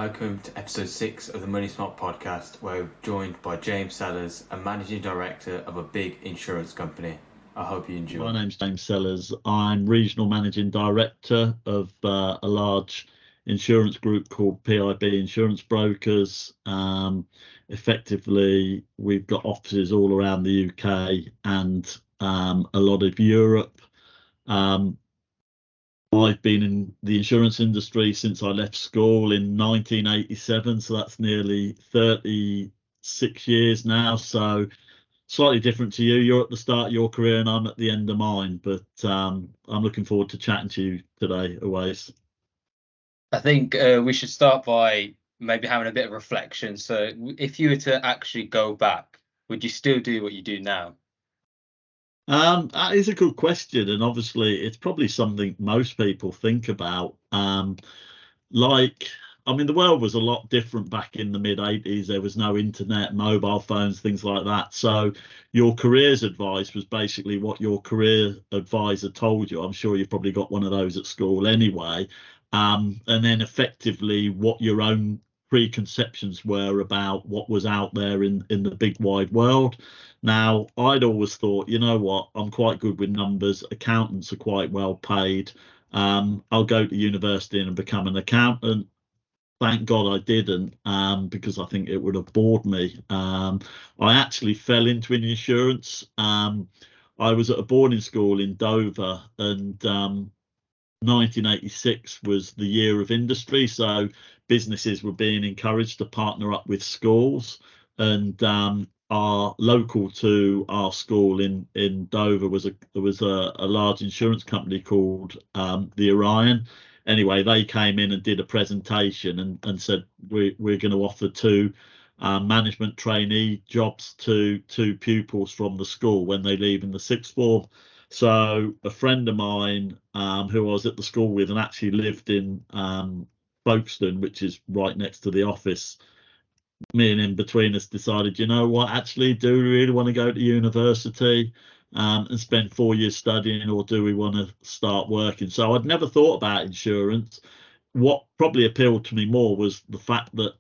welcome to episode 6 of the MoneySmart Podcast, where we're joined by James Sellers, a managing director of a big insurance company. I hope you enjoy. My name's James Sellers. I'm regional managing director of a large insurance group called PIB Insurance Brokers. Effectively, we've got offices all around the UK and a lot of Europe. I've been in the insurance industry since I left school in 1987, so that's nearly 36 years now. So slightly different to you. You're at the start of your career and I'm at the end of mine, but I'm looking forward to chatting to you today, Awais. I think we should start by maybe having a bit of reflection. So if you were to actually go back, would you still do what you do now? That is a good question, and obviously it's probably something most people think about. The world was a lot different back in the mid-80s. There was no internet, mobile phones, things like that. So your careers advice was basically what your career advisor told you. I'm sure you've probably got one of those at school anyway. And then effectively what your own preconceptions were about what was out there in the big wide world. Now, I'd always thought, you know what, I'm quite good with numbers. Accountants are quite well paid. I'll go to university and become an accountant. Thank God I didn't, because I think it would have bored me. I actually fell into insurance. I was at a boarding school in Dover, and 1986 was the year of industry. So businesses were being encouraged to partner up with schools, and our local to our school in Dover was a large insurance company called the Orion. Anyway, they came in and did a presentation and said we're going to offer 2 management trainee jobs to pupils from the school when they leave in the 6th form. So a friend of mine who I was at the school with and actually lived in Folkestone, which is right next to the office, me and him between us decided, you know what, actually, do we really want to go to university and spend 4 years studying, or do we want to start working? So I'd never thought about insurance. What probably appealed to me more was the fact that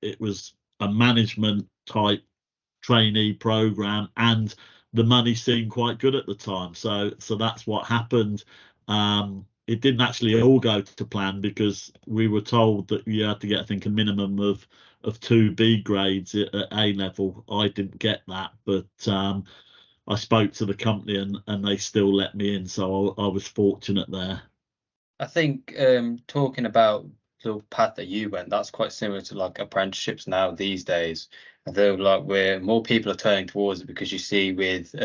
it was a management type trainee program and the money seemed quite good at the time. So that's what happened. It didn't actually all go to plan because we were told that you had to get, I think, a minimum of 2 B grades at A level. I didn't get that, but I spoke to the company and they still let me in. So I was fortunate there. I think talking about the path that you went, that's quite similar to like apprenticeships now these days. I feel like where more people are turning towards it because you see with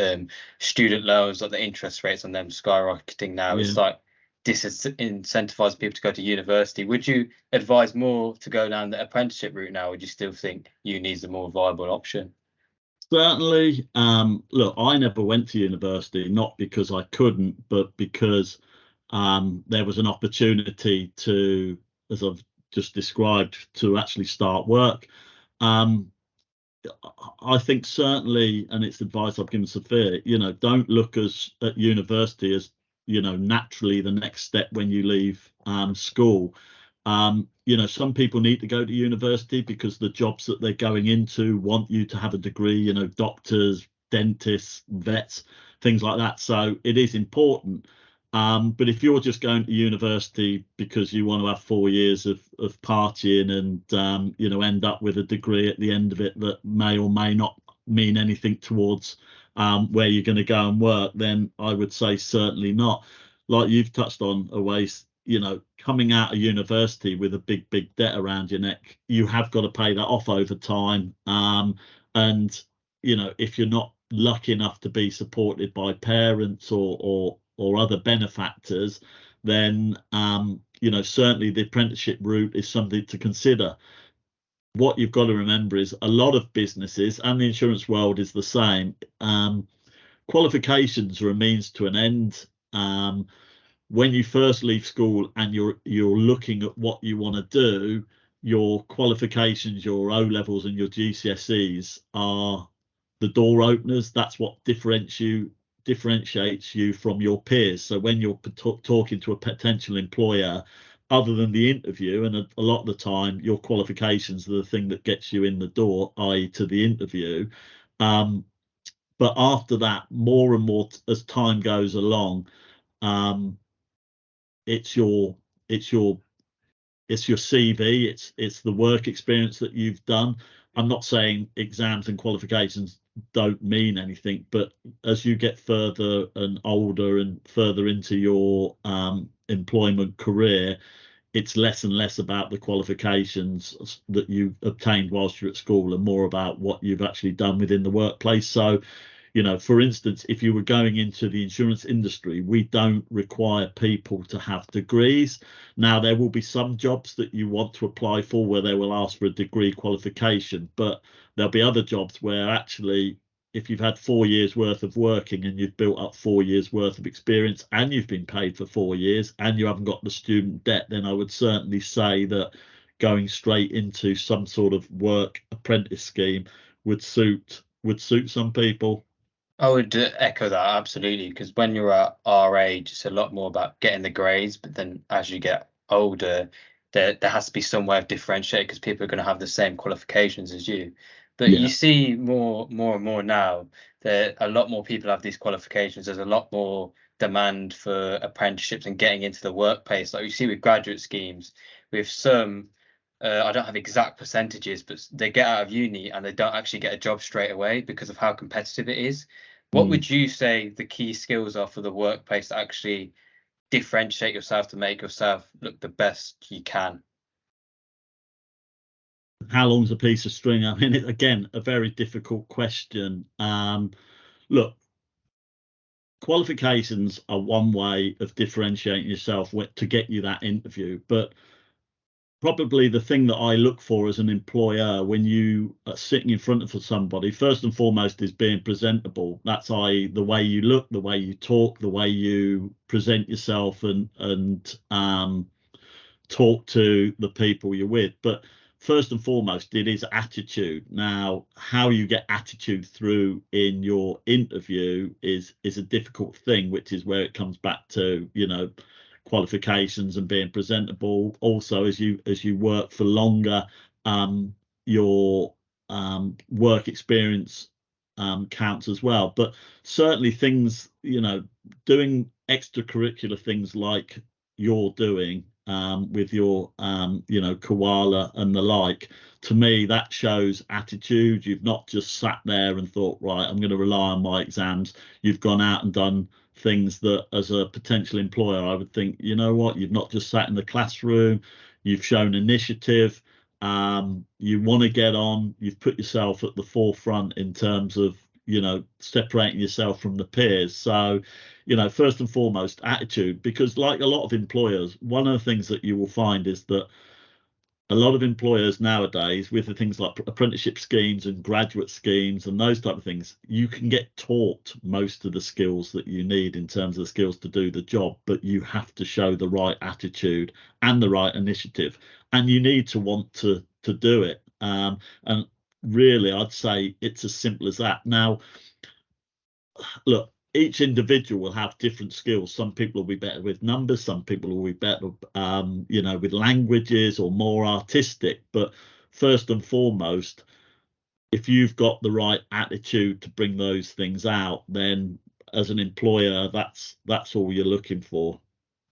student loans, like the interest rates on them skyrocketing now. Yeah. It's like disincentivize people to go to university. Would you advise more to go down the apprenticeship route now? Or would you still think uni is a more viable option? Certainly. Look, I never went to university, not because I couldn't, but because there was an opportunity to, as I've just described, to actually start work. I think certainly, and it's advice I've given Sophia, don't look at university as, naturally the next step when you leave school. Some people need to go to university because the jobs that they're going into want you to have a degree, doctors, dentists, vets, things like that. So it is important. But if you're just going to university because you want to have 4 years of partying and, end up with a degree at the end of it that may or may not mean anything towards where you're going to go and work, then I would say certainly not. Like you've touched on, Awais, coming out of university with a big debt around your neck, you have got to pay that off over time. And, if you're not lucky enough to be supported by parents or other benefactors, then certainly the apprenticeship route is something to consider. What you've got to remember is a lot of businesses, and the insurance world is the same, qualifications are a means to an end. When you first leave school and you're looking at what you want to do, your qualifications, your O levels and your GCSEs are the door openers. That's what differentiates you from your peers. So when you're talking to a potential employer, other than the interview, and a lot of the time your qualifications are the thing that gets you in the door, i.e. to the interview. But after that, more and more as time goes along, it's your CV, it's the work experience that you've done. I'm not saying exams and qualifications don't mean anything, but as you get further and older and further into your employment career, it's less and less about the qualifications that you obtained whilst you're at school and more about what you've actually done within the workplace. So, for instance, if you were going into the insurance industry, we don't require people to have degrees. Now, there will be some jobs that you want to apply for where they will ask for a degree qualification, but there'll be other jobs where actually, if you've had 4 years worth of working and you've built up 4 years worth of experience and you've been paid for 4 years and you haven't got the student debt, then I would certainly say that going straight into some sort of work apprentice scheme would suit some people. I would echo that absolutely, because when you're at our age, it's a lot more about getting the grades. But then as you get older, there has to be some way of differentiating, because people are going to have the same qualifications as you. But you see more and more now that a lot more people have these qualifications. There's a lot more demand for apprenticeships and getting into the workplace. Like you see with graduate schemes, with some, I don't have exact percentages, but they get out of uni and they don't actually get a job straight away because of how competitive it is. What would you say the key skills are for the workplace to actually differentiate yourself, to make yourself look the best you can? How long's a piece of string? I mean, again, a very difficult question. Look, qualifications are one way of differentiating yourself to get you that interview, but probably the thing that I look for as an employer when you are sitting in front of somebody, first and foremost, is being presentable. That's the way you look, the way you talk, the way you present yourself and talk to the people you're with. But first and foremost, it is attitude. Now, how you get attitude through in your interview is a difficult thing, which is where it comes back to, qualifications and being presentable. Also, as you work for longer, your work experience counts as well. But certainly things, doing extracurricular things like you're doing with your koala and the like, to me that shows attitude. You've not just sat there and thought, right, I'm going to rely on my exams. You've gone out and done things that, as a potential employer, I would think, you know what, you've not just sat in the classroom, you've shown initiative, you want to get on, you've put yourself at the forefront in terms of separating yourself from the peers. So first and foremost, attitude, because like a lot of employers, one of the things that you will find is that a lot of employers nowadays, with the things like apprenticeship schemes and graduate schemes and those type of things, you can get taught most of the skills that you need in terms of the skills to do the job, but you have to show the right attitude and the right initiative, and you need to want to do it. And really, I'd say it's as simple as that. Now, look, each individual will have different skills. Some people will be better with numbers, some people will be better with languages or more artistic. But first and foremost, if you've got the right attitude to bring those things out, then as an employer, that's all you're looking for.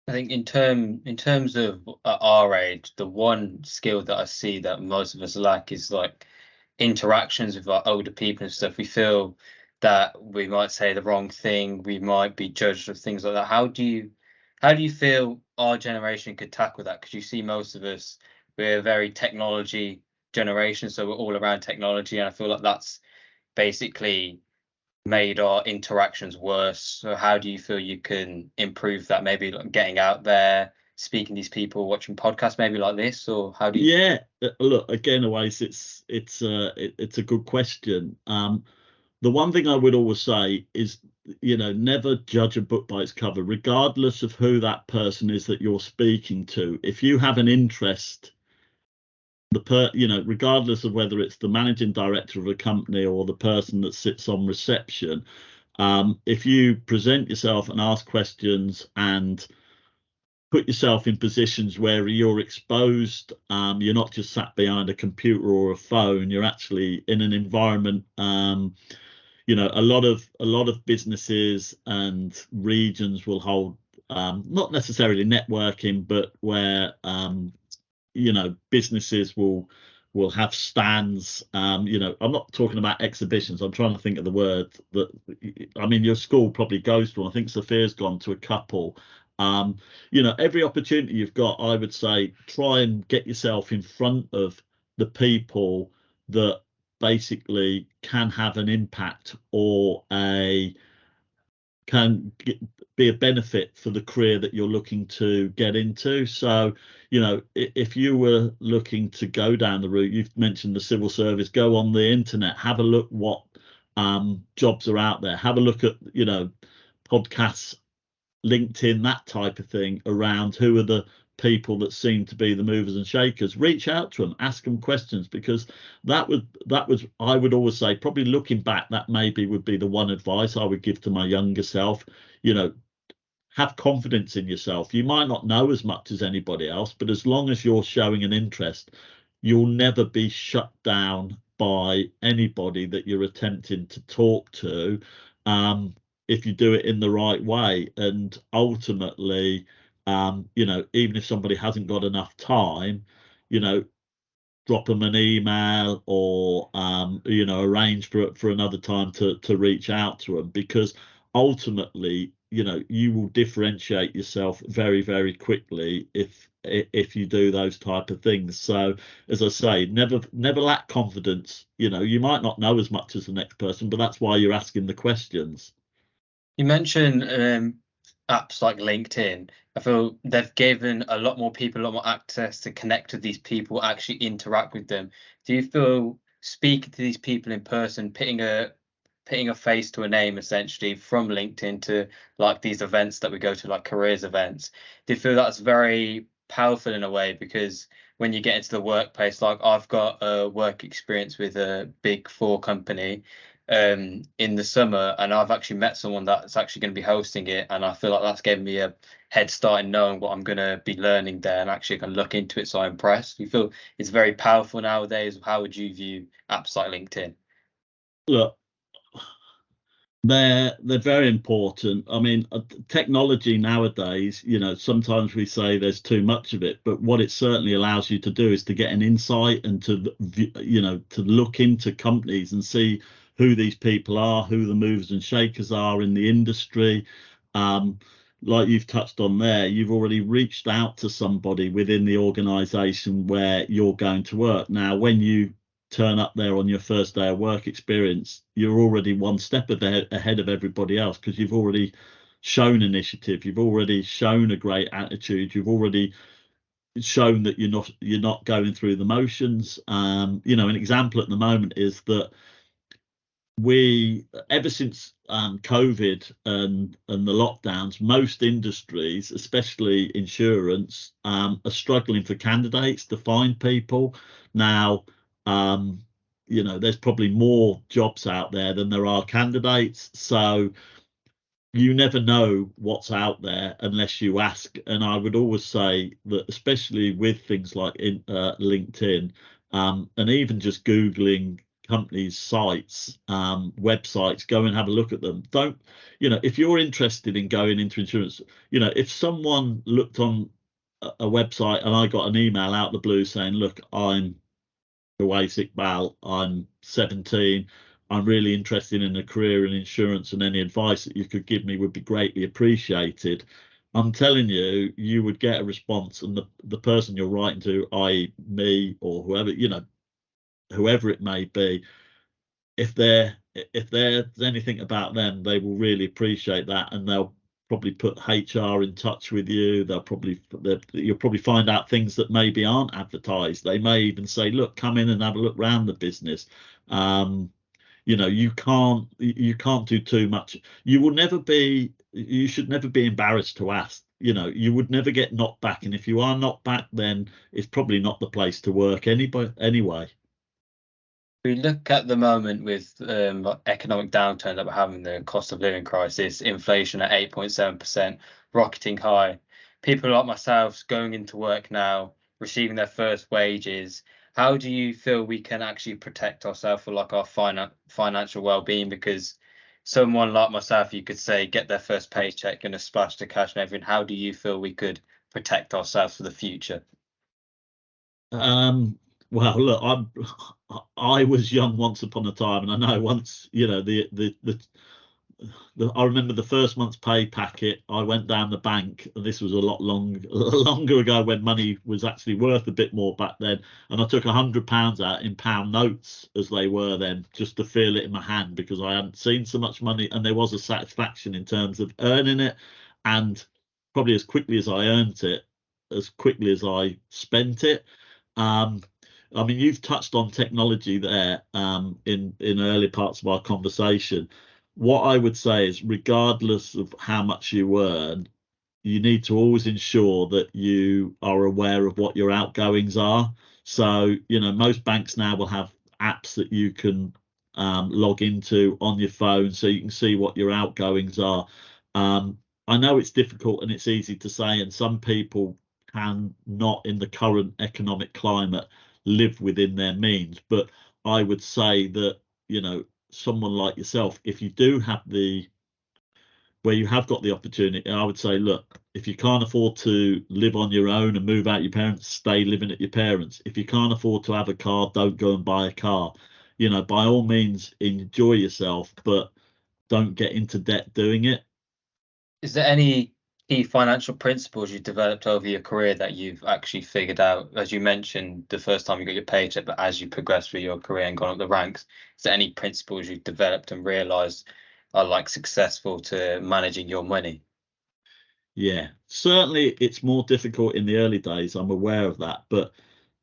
I think in terms of our age, the one skill that I see that most of us lack is like interactions with our older people and stuff. We feel that we might say the wrong thing, we might be judged of things like that. How do you feel our generation could tackle that? Because you see, most of us, we're a very technology generation, so we're all around technology, and I feel like that's basically made our interactions worse. So how do you feel you can improve that? Maybe like getting out there, speaking to these people, watching podcasts maybe like this, or how do you? Look, again, always it's a good question. The one thing I would always say is, never judge a book by its cover, regardless of who that person is that you're speaking to. If you have an interest, regardless of whether it's the managing director of a company or the person that sits on reception, if you present yourself and ask questions and put yourself in positions where you're exposed. You're not just sat behind a computer or a phone. You're actually in an environment. A lot of businesses and regions will hold not necessarily networking, but where businesses will have stands. I'm not talking about exhibitions. I'm trying to think of the word that, your school probably goes to one. I think Sophia's gone to a couple. Every opportunity you've got, I would say, try and get yourself in front of the people that basically can have an impact or be a benefit for the career that you're looking to get into. So, if you were looking to go down the route, you've mentioned the civil service, go on the internet, have a look what jobs are out there, have a look at, podcasts, LinkedIn, that type of thing, around who are the people that seem to be the movers and shakers. Reach out to them, ask them questions, because that was I would always say, probably looking back, that maybe would be the one advice I would give to my younger self. Have confidence in yourself. You might not know as much as anybody else, but as long as you're showing an interest, you'll never be shut down by anybody that you're attempting to talk to, if you do it in the right way. And ultimately, even if somebody hasn't got enough time, drop them an email or arrange for another time to reach out to them, because ultimately, you will differentiate yourself very, very quickly if you do those type of things. So, as I say, never lack confidence. You might not know as much as the next person, but that's why you're asking the questions. You mentioned apps like LinkedIn. I feel they've given a lot more people a lot more access to connect with these people, actually interact with them. Do you feel speaking to these people in person, putting a face to a name, essentially, from LinkedIn to like these events that we go to, like careers events, do you feel that's very powerful in a way? Because when you get into the workplace, like I've got a work experience with a Big Four company in the summer, and I've actually met someone that's actually going to be hosting it, and I feel like that's given me a head start in knowing what I'm going to be learning there, and actually can look into it. So I'm impressed. You feel it's very powerful nowadays? How would you view apps like LinkedIn? Look, they're very important. Technology nowadays, sometimes we say there's too much of it, but what it certainly allows you to do is to get an insight and to look into companies and see who these people are, who the movers and shakers are in the industry. Like you've touched on there, you've already reached out to somebody within the organization where you're going to work. Now, when you turn up there on your first day of work experience, you're already one step ahead of everybody else, because you've already shown initiative, you've already shown a great attitude, you've already shown that you're not going through the motions. An example at the moment is that ever since COVID and the lockdowns, most industries, especially insurance, are struggling for candidates to find people. Now, there's probably more jobs out there than there are candidates. So you never know what's out there unless you ask. And I would always say that, especially with things like LinkedIn, and even just Googling companies' sites, websites, go and have a look at them. Don't, if you're interested in going into insurance, if someone looked on a website and I got an email out of the blue saying, look, I'm Iqbal, I'm 17, I'm really interested in a career in insurance, and any advice that you could give me would be greatly appreciated. I'm telling you, you would get a response, and the person you're writing to, i.e. me or whoever it may be, if there's anything about them, they will really appreciate that, and they'll probably put HR in touch with you. You'll probably find out things that maybe aren't advertised. They may even say, look, come in and have a look around the business. You can't do too much. You should never be embarrassed to ask. You would never get knocked back, and if you are knocked back, then it's probably not the place to work anyway. We look at the moment with economic downturn that we're having, the cost of living crisis, inflation at 8.7%, rocketing high. people like myself going into work now, receiving their first wages, how do you feel we can actually protect ourselves for like our financial well-being? Because someone like myself, you could say, get their first paycheck and a splash to cash and everything. How do you feel we could protect ourselves for the future? Well, look, I was young once upon a time, and I know once, you know, I remember the first month's pay packet. I went down the bank, and this was a lot longer ago when money was actually worth a bit more back then. And I took £100 out in pound notes as they were then, just to feel it in my hand, because I hadn't seen so much money, and there was a satisfaction in terms of earning it, and probably as quickly as I earned it, as quickly as I spent it. I mean, you've touched on technology there in early parts of our conversation. What I would say is, regardless of how much you earn, you need to always ensure that you are aware of what your outgoings are. So, you know, most banks now will have apps that you can log into on your phone, so you can see what your outgoings are. I know it's difficult and it's easy to say, and some people can not, in the current economic climate, live within their means. But I would say that, you know, someone like yourself, if you do have where you have got the opportunity, I would say, look, if you can't afford to live on your own and move out your parents, stay living at your parents. If you can't afford to have a car, don't go and buy a car. You know, by all means, enjoy yourself, but don't get into debt doing it. Is there any key financial principles you developed over your career that you've actually figured out? As you mentioned, the first time you got your paycheck, but as you progress through your career and gone up the ranks, is there any principles you've developed and realized are like successful to managing your money? Yeah, certainly it's more difficult in the early days. I'm aware of that, but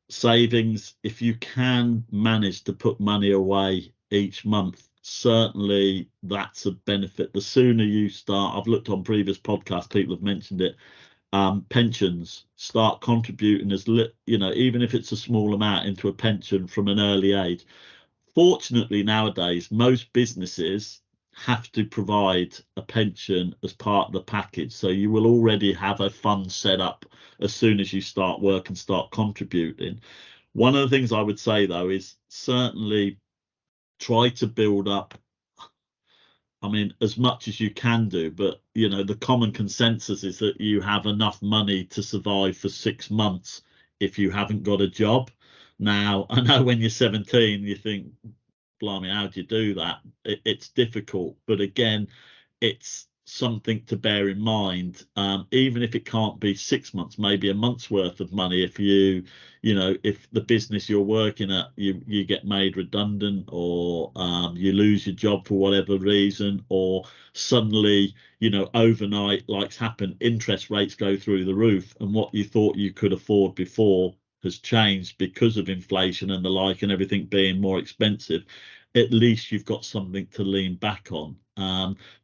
savings, if you can manage to put money away each month, certainly that's a benefit. The sooner you start, I've looked on previous podcasts, people have mentioned it, pensions, start contributing you know, even if it's a small amount into a pension from an early age. Fortunately, nowadays, most businesses have to provide a pension as part of the package. So you will already have a fund set up as soon as you start work and start contributing. One of the things I would say, though, is certainly try to build up, I mean, as much as you can do, but, you know, the common consensus is that you have enough money to survive for 6 months if you haven't got a job. Now, I know when you're 17, you think, blimey, how do you do that? It's difficult, but again, it's something to bear in mind. Even if it can't be 6 months, maybe a month's worth of money. If you know, if the business you're working at, you get made redundant, or you lose your job for whatever reason, or suddenly, you know, overnight, like's happened, interest rates go through the roof, and what you thought you could afford before has changed because of inflation and the like, and everything being more expensive. At least you've got something to lean back on.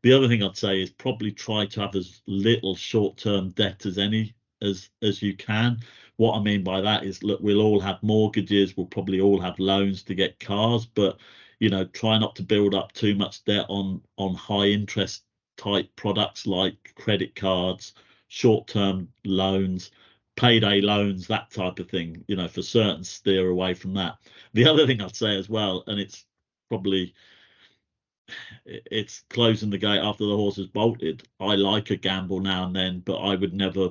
The other thing I'd say is probably try to have as little short-term debt as you can. What I mean by that is, look, we'll all have mortgages, we'll probably all have loans to get cars, but, you know, try not to build up too much debt on high interest type products like credit cards, short-term loans, payday loans, that type of thing. You know, for certain, steer away from that. The other thing I'd say as well, and it's closing the gate after the horse has bolted. I like a gamble now and then, but I would never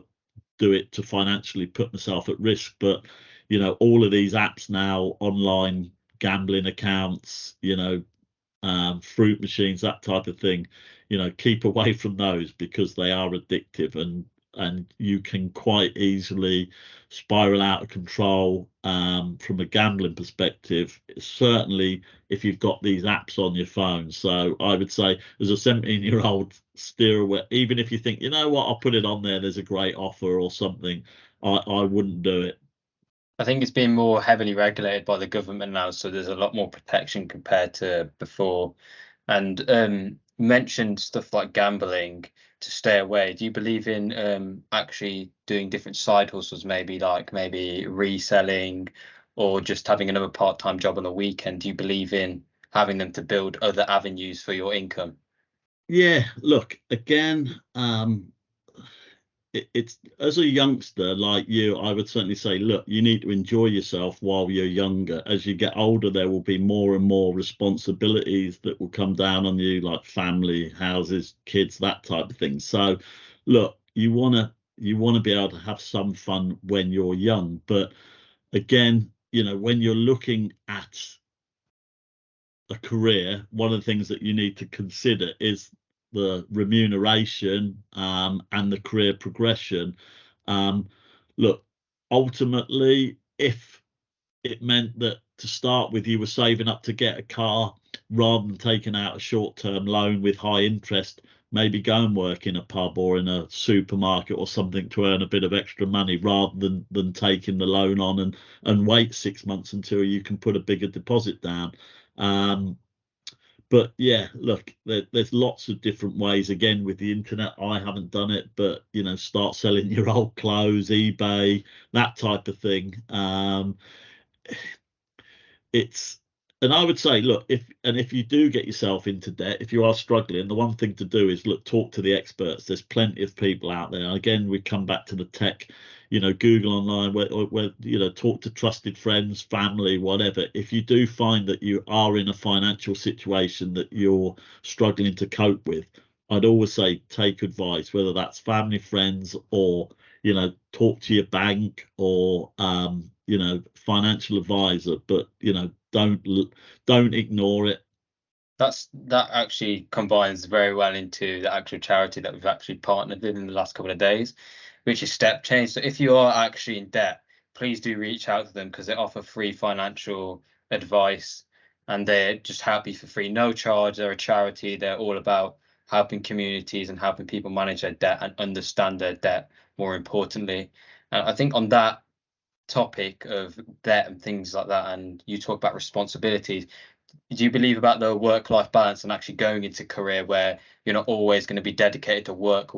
do it to financially put myself at risk. But, you know, all of these apps now, online gambling accounts, you know, fruit machines, that type of thing, you know, keep away from those, because they are addictive, and you can quite easily spiral out of control from a gambling perspective, certainly if you've got these apps on your phone. So I would say, as a 17-year-old, steer away. Even if you think, you know what, I'll put it on there's a great offer or something, I wouldn't do it. I think it's been more heavily regulated by the government now, so there's a lot more protection compared to before. And mentioned stuff like gambling to stay away. Do you believe in actually doing different side hustles, maybe reselling, or just having another part-time job on the weekend? Do you believe in having them to build other avenues for your income? Yeah, look, again, it's as a youngster like you, I would certainly say, look, you need to enjoy yourself while you're younger. As you get older, there will be more and more responsibilities that will come down on you, like family, houses, kids, that type of thing. So look, you want to be able to have some fun when you're young, but again, when you're looking at a career, one of the things that you need to consider is the remuneration, and the career progression. Look, ultimately, if it meant that to start with you were saving up to get a car rather than taking out a short-term loan with high interest, maybe go and work in a pub or in a supermarket or something to earn a bit of extra money rather than taking the loan on and wait 6 months until you can put a bigger deposit down. But yeah, look, there's lots of different ways. Again, with the internet, I haven't done it, but start selling your old clothes, eBay, that type of thing. And I would say, look, if you do get yourself into debt, if you are struggling, the one thing to do is talk to the experts. There's plenty of people out there. Again, we come back to the tech, Google online, where talk to trusted friends, family, whatever. If you do find that you are in a financial situation that you're struggling to cope with, I'd always say take advice, whether that's family, friends, or talk to your bank or financial advisor, but don't ignore it. That actually combines very well into the actual charity that we've actually partnered with in the last couple of days, which is Step Change. So if you are actually in debt, please do reach out to them, because they offer free financial advice and they just help you for free, no charge. They're a charity. They're all about helping communities and helping people manage their debt and understand their debt, more importantly. And I think on that topic of debt and things like that, and you talk about responsibilities, do you believe about the work-life balance and actually going into a career where you're not always going to be dedicated to work?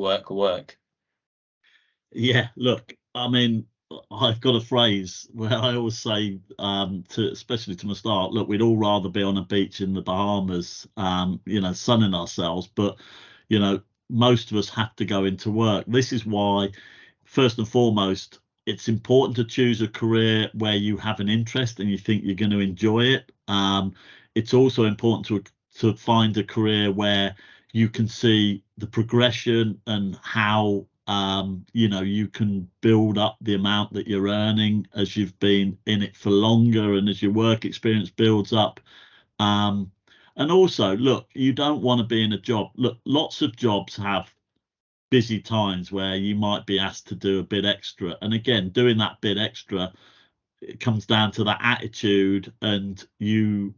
Yeah, look, I mean, I've got a phrase where I always say, especially to my start, look, we'd all rather be on a beach in the Bahamas, sunning ourselves, but most of us have to go into work. This is why, first and foremost, it's important to choose a career where you have an interest and you think you're going to enjoy it. It's also important to find a career where you can see the progression and how you can build up the amount that you're earning as you've been in it for longer and as your work experience builds up. And also, look, you don't want to be in a job. Look, lots of jobs have busy times where you might be asked to do a bit extra. And again, doing that bit extra, it comes down to that attitude and you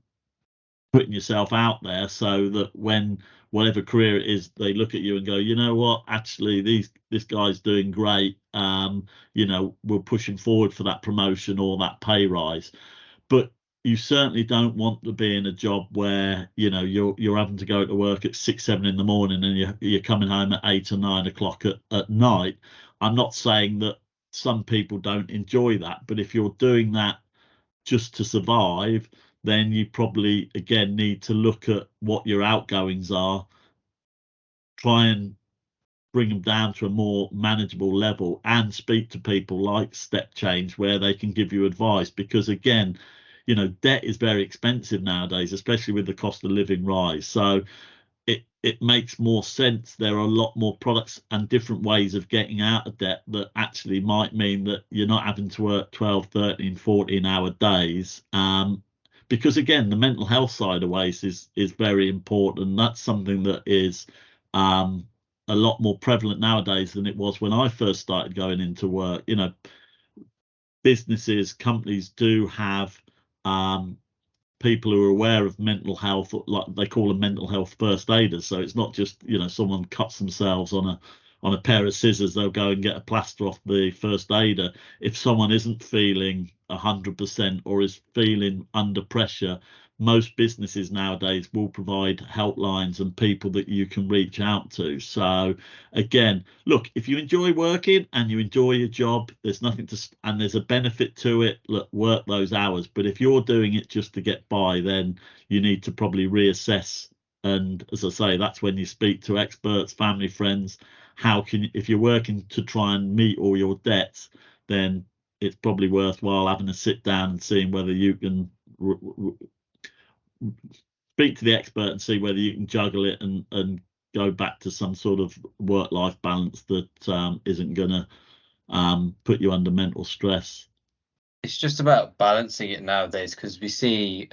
putting yourself out there so that when whatever career it is, they look at you and go, you know what, actually this guy's doing great. We'll push him forward for that promotion or that pay rise. But you certainly don't want to be in a job where you're having to go to work at 6, 7 in the morning and you're coming home at 8 or 9 o'clock at night. I'm not saying that some people don't enjoy that, but if you're doing that just to survive, then you probably again need to look at what your outgoings are, try and bring them down to a more manageable level, and speak to people like Step Change where they can give you advice, because again, debt is very expensive nowadays, especially with the cost of living rise. So it makes more sense. There are a lot more products and different ways of getting out of debt that actually might mean that you're not having to work 12, 13, 14-hour days. Because again, the mental health side of waste is very important. That's something that is a lot more prevalent nowadays than it was when I first started going into work. Businesses, companies do have people who are aware of mental health, like they call them mental health first aiders. So it's not just someone cuts themselves on a pair of scissors, they'll go and get a plaster off the first aider. If someone isn't feeling 100% or is feeling under pressure, most businesses nowadays will provide helplines and people that you can reach out to. So again, look, if you enjoy working and you enjoy your job, there's nothing and there's a benefit to it, look, work those hours. But if you're doing it just to get by, then you need to probably reassess. And as I say, that's when you speak to experts, family, friends, and if you're working to try and meet all your debts, then it's probably worthwhile having a sit down and seeing whether you can speak to the expert and see whether you can juggle it and go back to some sort of work-life balance that isn't going to put you under mental stress. It's just about balancing it nowadays, because we see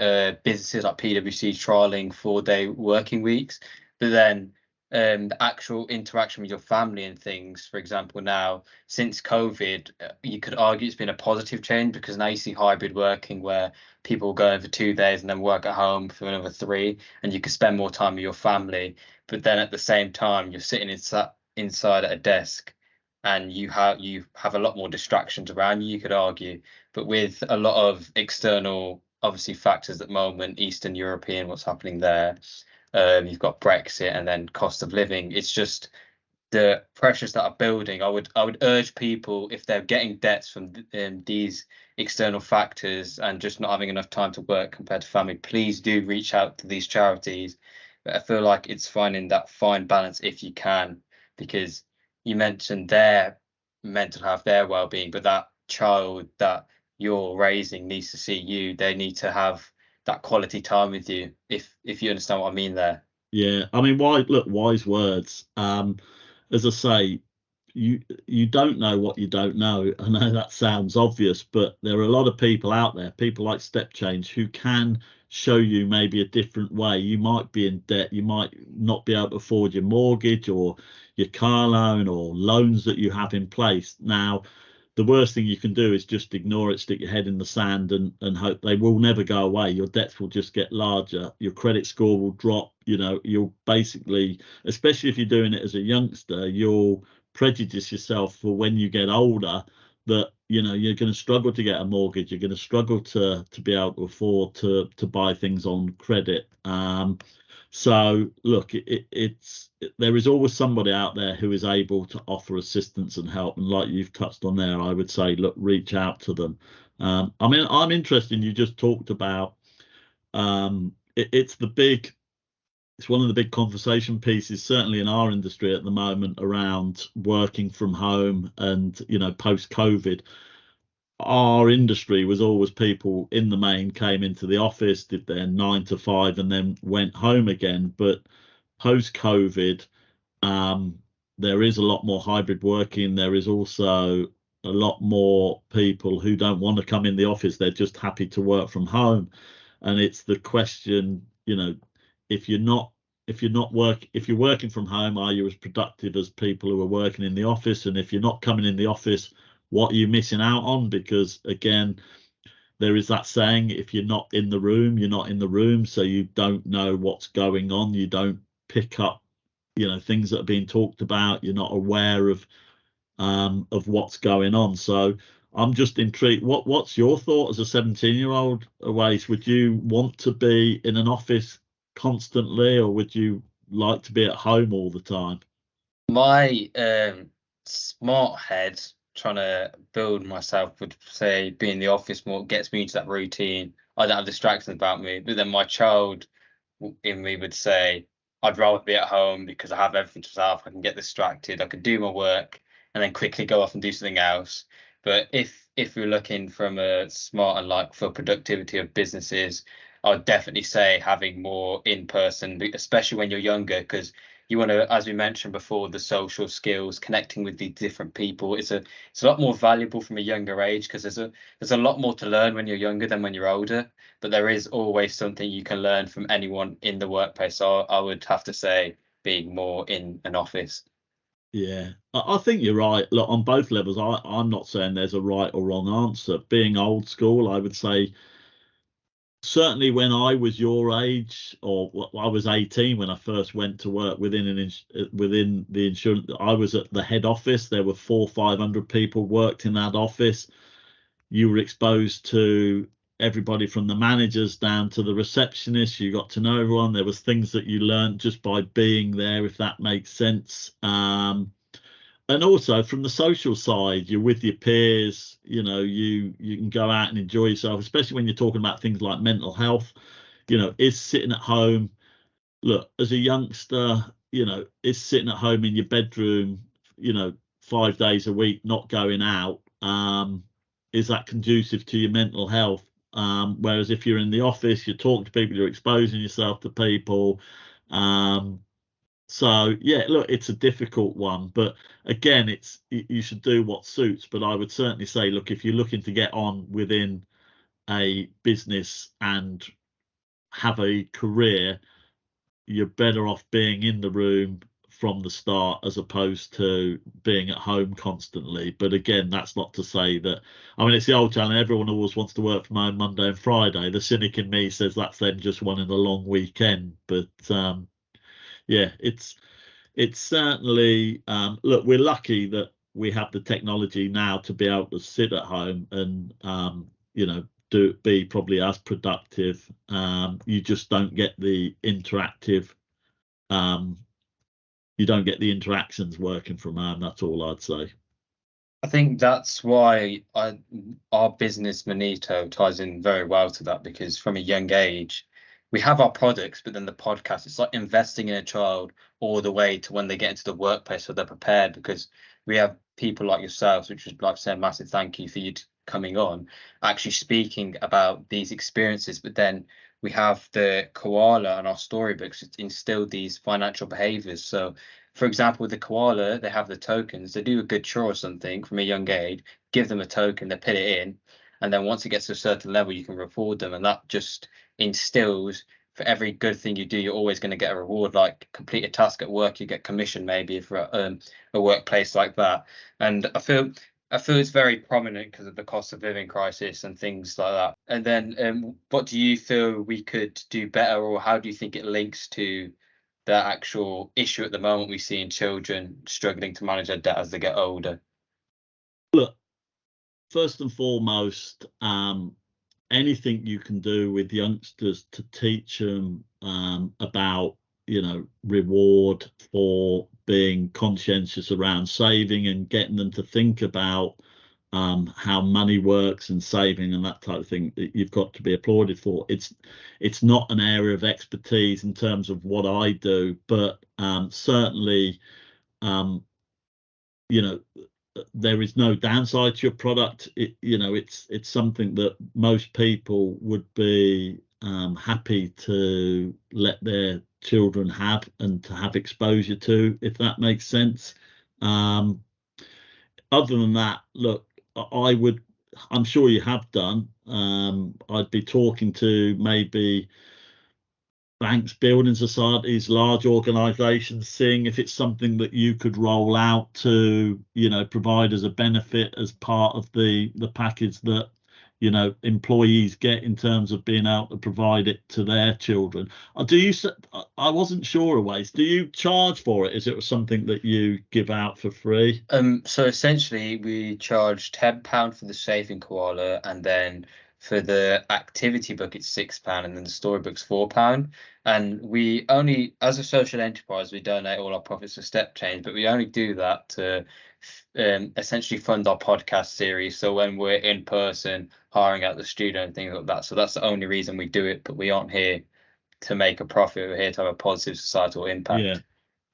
businesses like PwC trialing 4-day working weeks, but then the actual interaction with your family and things, for example, now since COVID, you could argue it's been a positive change, because now you see hybrid working where people go in for 2 days and then work at home for another 3, and you can spend more time with your family. But then at the same time, you're sitting inside at a desk, and you have a lot more distractions around you, could argue. But with a lot of external, obviously, factors at the moment, Eastern European, what's happening there, you've got Brexit and then cost of living. It's just the pressures that are building. I would urge people, if they're getting debts from these external factors and just not having enough time to work compared to family, please do reach out to these charities. But I feel like it's finding that fine balance if you can, because you mentioned their mental health, their well-being, but that child that you're raising needs to see you. They need to have that quality time with you, if you understand what I mean there. Yeah, I mean, wise words. As I say, you don't know what you don't know. I know that sounds obvious, but there are a lot of people out there, people like Step Change, who can show you maybe a different way. You might be in debt, you might not be able to afford your mortgage or your car loan or loans that you have in place. Now, the worst thing you can do is just ignore it, stick your head in the sand and hope. They will never go away. Your debts will just get larger. Your credit score will drop. You'll basically, especially if you're doing it as a youngster, you'll prejudice yourself for when you get older, that you're going to struggle to get a mortgage. You're going to struggle to be able to afford to buy things on credit. So look, there is always somebody out there who is able to offer assistance and help. And like you've touched on there, I would say, look, reach out to them. I mean, I'm interested. You just talked about it's one of the big conversation pieces, certainly in our industry at the moment, around working from home and, post-COVID. Our industry was always people in the main came into the office, did their 9 to 5 and then went home again. But post-COVID, there is a lot more hybrid working. There is also a lot more people who don't want to come in the office. They're just happy to work from home. And it's the question, if you're working from home, are you as productive as people who are working in the office? And if you're not coming in the office, what are you missing out on? Because again, there is that saying, if you're not in the room, you're not in the room. So you don't know what's going on. You don't pick up, things that are being talked about. You're not aware of what's going on. So I'm just intrigued. What's your thought as a 17-year-old, Awais? Would you want to be in an office constantly, or would you like to be at home all the time? My smart head, trying to build myself, would say be in the office more, gets me into that routine. I don't have distractions about me. But then my child in me would say, I'd rather be at home because I have everything to myself. I can get distracted. I can do my work and then quickly go off and do something else. But if we're looking from a smart and for productivity of businesses, I'd definitely say having more in person, especially when you're younger, because you want to, as we mentioned before, the social skills, connecting with the different people. It's a lot more valuable from a younger age, because there's a lot more to learn when you're younger than when you're older. But there is always something you can learn from anyone in the workplace. So I would have to say being more in an office. Yeah, I think you're right. Look, on both levels, I'm not saying there's a right or wrong answer. Being old school, I would say, certainly when I was your age, or I was 18 when I first went to work within the insurance, I was at the head office. There were 400-500 people worked in that office. You were exposed to everybody from the managers down to the receptionists. You got to know everyone. There was things that you learned just by being there, if that makes sense. And also from the social side, you're with your peers, you can go out and enjoy yourself, especially when you're talking about things like mental health. Is sitting at home, look, as a youngster, is sitting at home in your bedroom 5 days a week not going out, is that conducive to your mental health? Whereas if you're in the office, you're talking to people, you're exposing yourself to people. So yeah, look, it's a difficult one, but again, you should do what suits. But I would certainly say, look, if you're looking to get on within a business and have a career, you're better off being in the room from the start as opposed to being at home constantly. But again, that's not to say that, I mean, it's the old challenge. Everyone always wants to work from home Monday and Friday. The cynic in me says that's them just wanting a long weekend. But yeah, it's certainly, look, we're lucky that we have the technology now to be able to sit at home and be probably as productive. You just don't get the interactive, you don't get the interactions working from home. That's all I'd say. I think that's why our business Monito ties in very well to that, because from a young age we have our products, but then the podcast, it's like investing in a child all the way to when they get into the workplace so they're prepared, because we have people like yourselves, which is like saying massive thank you for you coming on, actually speaking about these experiences. But then we have the koala and our storybooks instilled these financial behaviors. So for example, with the koala, they have the tokens. They do a good chore or something from a young age, give them a token, they put it in, and then once it gets to a certain level, you can reward them. And that just instills, for every good thing you do, you're always going to get a reward. Like complete a task at work, you get commission maybe for a workplace like that. And I feel it's very prominent because of the cost of living crisis and things like that. And then what do you feel we could do better, or how do you think it links to the actual issue at the moment we see in children struggling to manage their debt as they get older? Look, first and foremost, anything you can do with youngsters to teach them about, reward for being conscientious around saving and getting them to think about how money works and saving and that type of thing, you've got to be applauded for. It's not an area of expertise in terms of what I do, but certainly, there is no downside to your product. It's something that most people would be happy to let their children have and to have exposure to, if that makes sense. Other than that, look, I'm sure you have done. I'd be talking to maybe banks, building societies, large organisations, seeing if it's something that you could roll out to, provide as a benefit as part of the package that, employees get in terms of being able to provide it to their children. I wasn't sure always. Do you charge for it? Is it something that you give out for free? So essentially we charge £10 for the saving koala, and then for the activity book it's £6, and then the storybook's £4. And we only, as a social enterprise, we donate all our profits to Step Change, but we only do that to essentially fund our podcast series. So when we're in person hiring out the studio and things like that. So that's the only reason we do it, but we aren't here to make a profit. We're here to have a positive societal impact.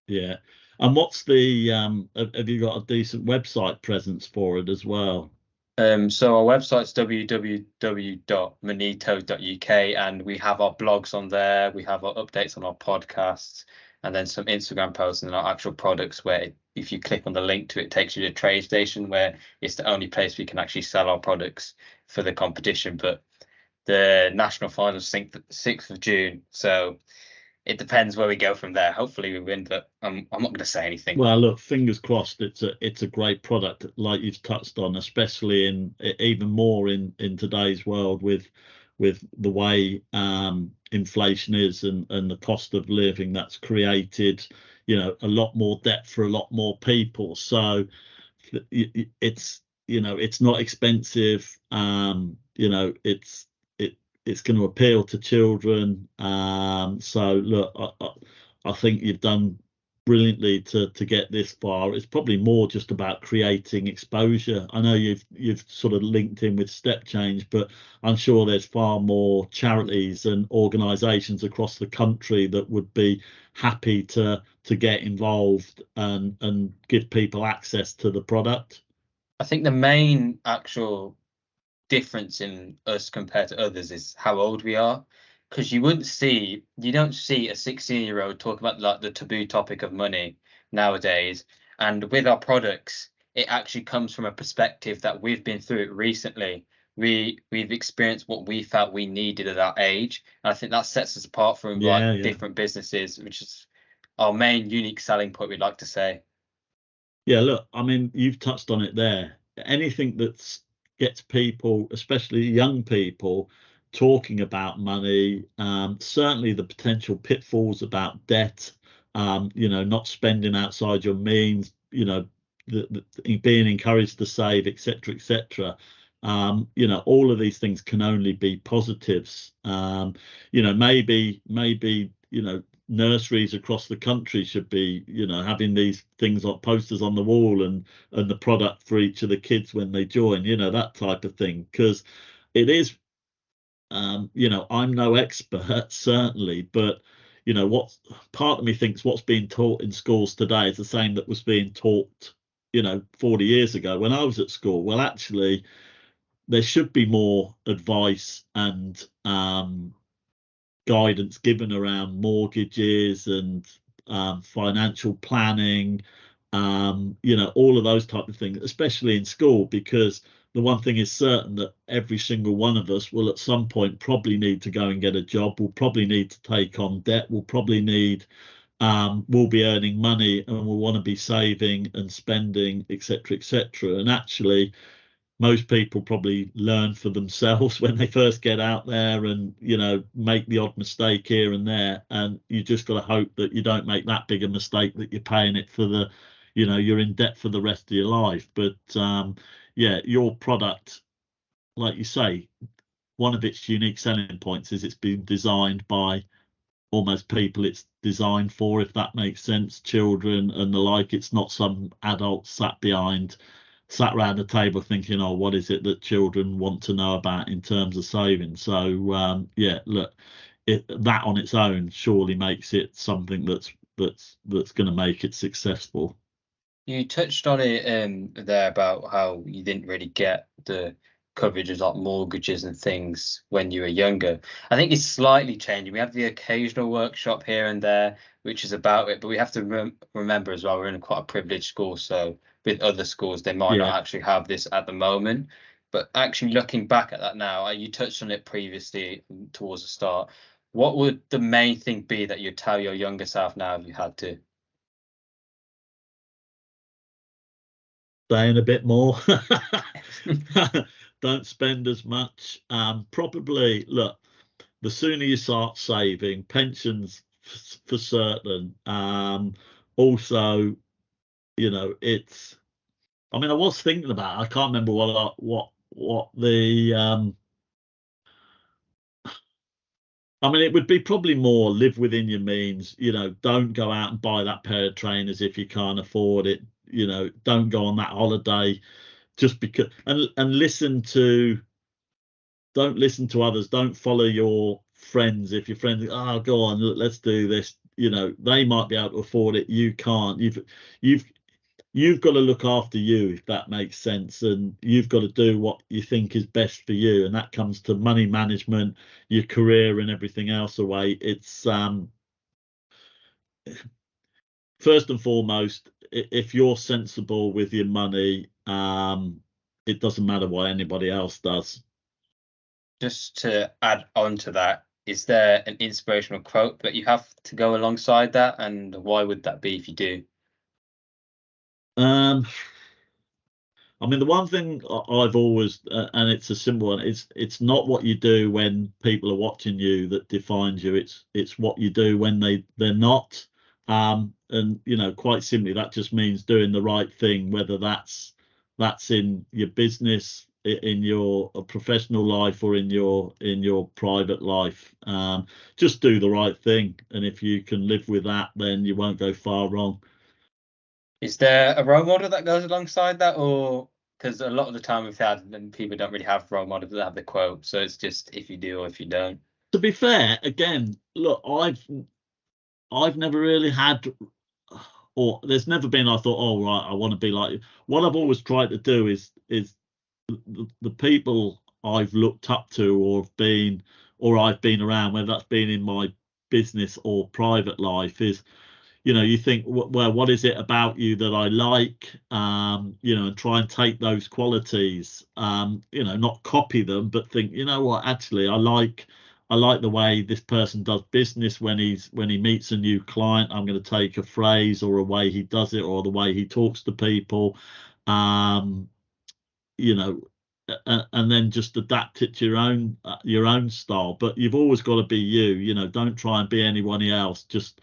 Yeah. And what's the have you got a decent website presence for it as well? So our website's www.monito.uk, and we have our blogs on there. We have our updates on our podcasts, and then some Instagram posts and our actual products, where if you click on the link to it, takes you to Trade Station, where it's the only place we can actually sell our products for the competition. But the national finals the 6th of June, so it depends where we go from there. Hopefully we win, but I'm not going to say anything. Well, look, fingers crossed. It's a great product, like you've touched on, especially even more in today's world with the way inflation is and the cost of living that's created, a lot more debt for a lot more people. So it's not expensive. It's going to appeal to children. So look, I think you've done brilliantly to get this far. It's probably more just about creating exposure. I know you've sort of linked in with Step Change, but I'm sure there's far more charities and organisations across the country that would be happy to get involved and give people access to the product. I think the main actual difference in us compared to others is how old we are, because you don't see a 16-year-old talk about like the taboo topic of money nowadays. And with our products, it actually comes from a perspective that we've been through it recently. We've experienced what we felt we needed at that age, and I think that sets us apart from different businesses, which is our main unique selling point, we'd like to say. Yeah, look, I mean, you've touched on it there. Anything that gets people, especially young people, talking about money, certainly the potential pitfalls about debt, not spending outside your means, being encouraged to save, etc., etc. All of these things can only be positives. Maybe nurseries across the country should be having these things like posters on the wall and the product for each of the kids when they join, that type of thing, because it is I'm no expert certainly, but what part of me thinks what's being taught in schools today is the same that was being taught 40 years ago when I was at school. Well, actually there should be more advice and guidance given around mortgages and financial planning, all of those type of things, especially in school, because the one thing is certain that every single one of us will at some point probably need to go and get a job, will probably need to take on debt, will probably need we'll be earning money and we'll want to be saving and spending, etc., etc. And actually most people probably learn for themselves when they first get out there and make the odd mistake here and there, and you just got to hope that you don't make that big a mistake that you're paying it for the you're in debt for the rest of your life. But your product, like you say, one of its unique selling points is it's been designed by almost people it's designed for, if that makes sense, children and the like. It's not some adult sat around the table thinking, oh, what is it that children want to know about in terms of saving? So look, that on its own surely makes it something that's going to make it successful. You touched on it there about how you didn't really get the coverage of like mortgages and things when you were younger. I think it's slightly changing. We have the occasional workshop here and there which is about it, but we have to remember as well, we're in quite a privileged school, so with other schools they might not actually have this at the moment. But actually looking back at that now, you touched on it previously towards the start, what would the main thing be that you'd tell your younger self now if you had to? Staying a bit more. Don't spend as much. Probably, look, the sooner you start saving, pensions for certain. Also, it's, I mean, I was thinking about it. I can't remember what the I mean, it would be probably more live within your means. Don't go out and buy that pair of trainers if you can't afford it. Don't go on that holiday just because, and don't listen to others. Don't follow your friends. If your friends, go on, let's do this. They might be able to afford it. You can't. You've got to look after you, if that makes sense, and you've got to do what you think is best for you, and that comes to money management, your career, and everything else away. It's first and foremost, if you're sensible with your money, it doesn't matter what anybody else does. Just to add on to that, is there an inspirational quote that you have to go alongside that, and why would that be if you do? I mean, the one thing I've always, and it's a simple one, it's not what you do when people are watching you that defines you. It's what you do when they're not. And quite simply, that just means doing the right thing, whether that's in your business, in your professional life or in your private life. Just do the right thing, and if you can live with that, then you won't go far wrong. Is there a role model that goes alongside that, or because a lot of the time we've had, and people don't really have role models that have the quote, so it's just if you do or if you don't. To be fair, again, look, I've never really had, or there's never been, I thought, oh right, I want to be like you. What I've always tried to do is the people I've looked up to or I've been around, whether that's been in my business or private life, is, you think, well, what is it about you that I like, and try and take those qualities, not copy them, but think, what, actually, I like the way this person does business. When he meets a new client, I'm going to take a phrase or a way he does it or the way he talks to people, and then just adapt it to your own style. But you've always got to be you. Don't try and be anyone else. Just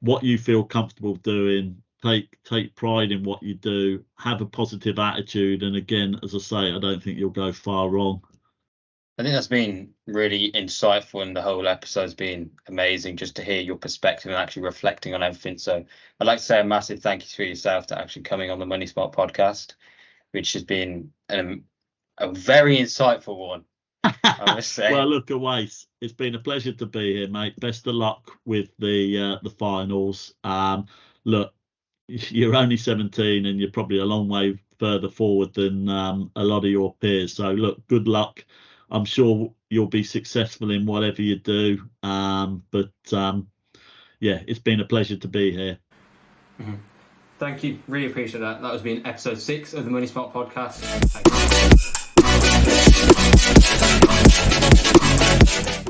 what you feel comfortable doing. Take pride in what you do. Have a positive attitude. And again, as I say, I don't think you'll go far wrong. I think that's been really insightful, and the whole episode's been amazing just to hear your perspective and actually reflecting on everything. So I'd like to say a massive thank you to yourself to actually coming on the MoneySmart podcast, which has been a very insightful one, I must say. Well, look, Awais, it's been a pleasure to be here, mate. Best of luck with the finals. Look, you're only 17 and you're probably a long way further forward than a lot of your peers. So look, good luck. I'm sure you'll be successful in whatever you do. But it's been a pleasure to be here. Mm-hmm. Thank you. Really appreciate that. That has been episode 6 of the MoneySmart podcast. Thank you.